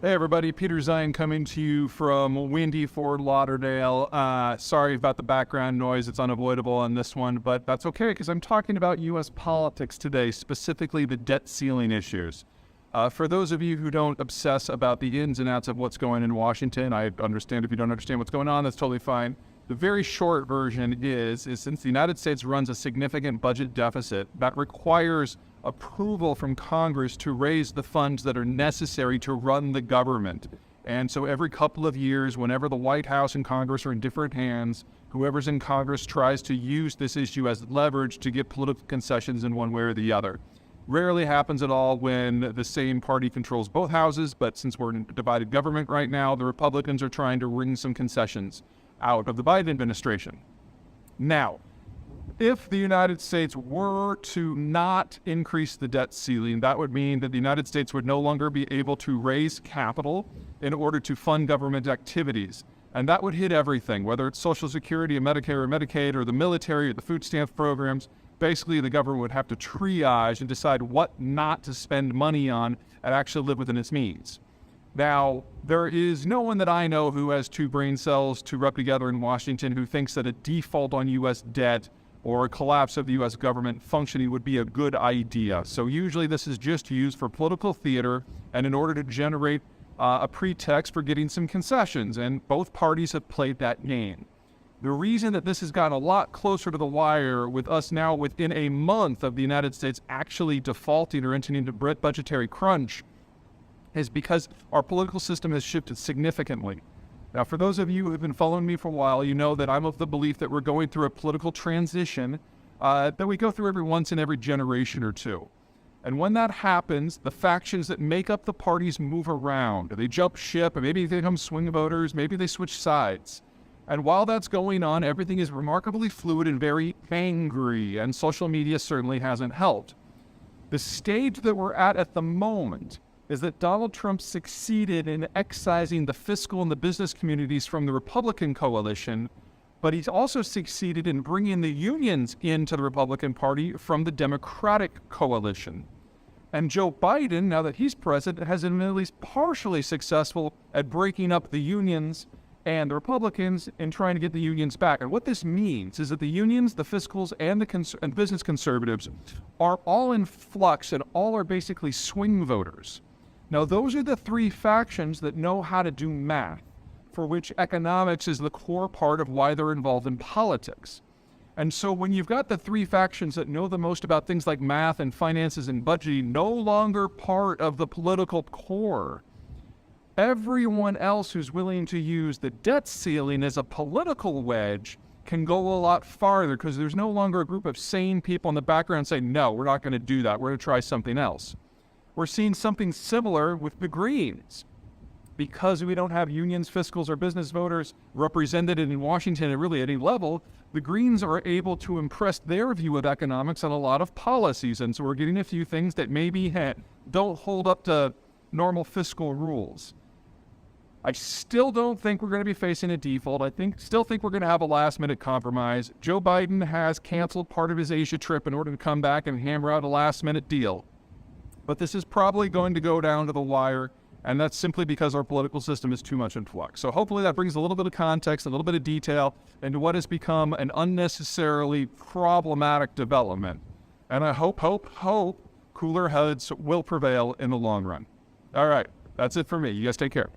Hey everybody, Peter Zeihan coming to you from windy Fort Lauderdale. Sorry about the background noise, it's unavoidable on this one, but that's okay because I'm talking about U.S. politics today, specifically the debt ceiling issues. For those of you who don't obsess about the ins and outs of what's going on in Washington, I understand if you don't understand what's going on, that's totally fine. The very short version is since the United States runs a significant budget deficit that requires approval from Congress to raise the funds that are necessary to run the government. And so every couple of years, whenever the White House and Congress are in different hands, whoever's in Congress tries to use this issue as leverage to get political concessions in one way or the other. Rarely happens at all when the same party controls both houses, but since we're in a divided government right now, the Republicans are trying to wring some concessions out of the Biden administration. Now, if the United States were to not increase the debt ceiling, that would mean that the United States would no longer be able to raise capital in order to fund government activities. And that would hit everything, whether it's Social Security or Medicare or Medicaid or the military or the food stamp programs. Basically, the government would have to triage and decide what not to spend money on and actually live within its means. Now, there is no one that I know who has two brain cells to rub together in Washington who thinks that a default on U.S. debt or a collapse of the U.S. government functioning would be a good idea. So usually this is just used for political theater and in order to generate a pretext for getting some concessions, and both parties have played that game. The reason that this has gotten a lot closer to the wire with us now within a month of the United States actually defaulting or entering into budgetary crunch is because our political system has shifted significantly. Now, for those of you who have been following me for a while, you know that I'm of the belief that we're going through a political transition that we go through every once in every generation or two. And when that happens, the factions that make up the parties move around. They jump ship, and maybe they become swing voters, maybe they switch sides. And while that's going on, everything is remarkably fluid and very angry, and social media certainly hasn't helped. The stage that we're at the moment is that Donald Trump succeeded in excising the fiscal and the business communities from the Republican coalition, but he's also succeeded in bringing the unions into the Republican Party from the Democratic coalition. And Joe Biden, now that he's president, has been at least partially successful at breaking up the unions and the Republicans in trying to get the unions back. And what this means is that the unions, the fiscals, and the business conservatives are all in flux and all are basically swing voters. Now, those are the three factions that know how to do math, for which economics is the core part of why they're involved in politics. And so when you've got the three factions that know the most about things like math and finances and budgeting no longer part of the political core, everyone else who's willing to use the debt ceiling as a political wedge can go a lot farther because there's no longer a group of sane people in the background saying, no, we're not going to do that. We're going to try something else. We're seeing something similar with the Greens. Because we don't have unions, fiscals, or business voters represented in Washington at really any level, the Greens are able to impress their view of economics on a lot of policies. And so we're getting a few things that maybe don't hold up to normal fiscal rules. I still don't think we're going to be facing a default. Still think we're going to have a last-minute compromise. Joe Biden has canceled part of his Asia trip in order to come back and hammer out a last-minute deal. But this is probably going to go down to the wire, and that's simply because our political system is too much in flux. So hopefully that brings a little bit of context, a little bit of detail into what has become an unnecessarily problematic development. And I hope cooler heads will prevail in the long run. All right, that's it for me. You guys take care.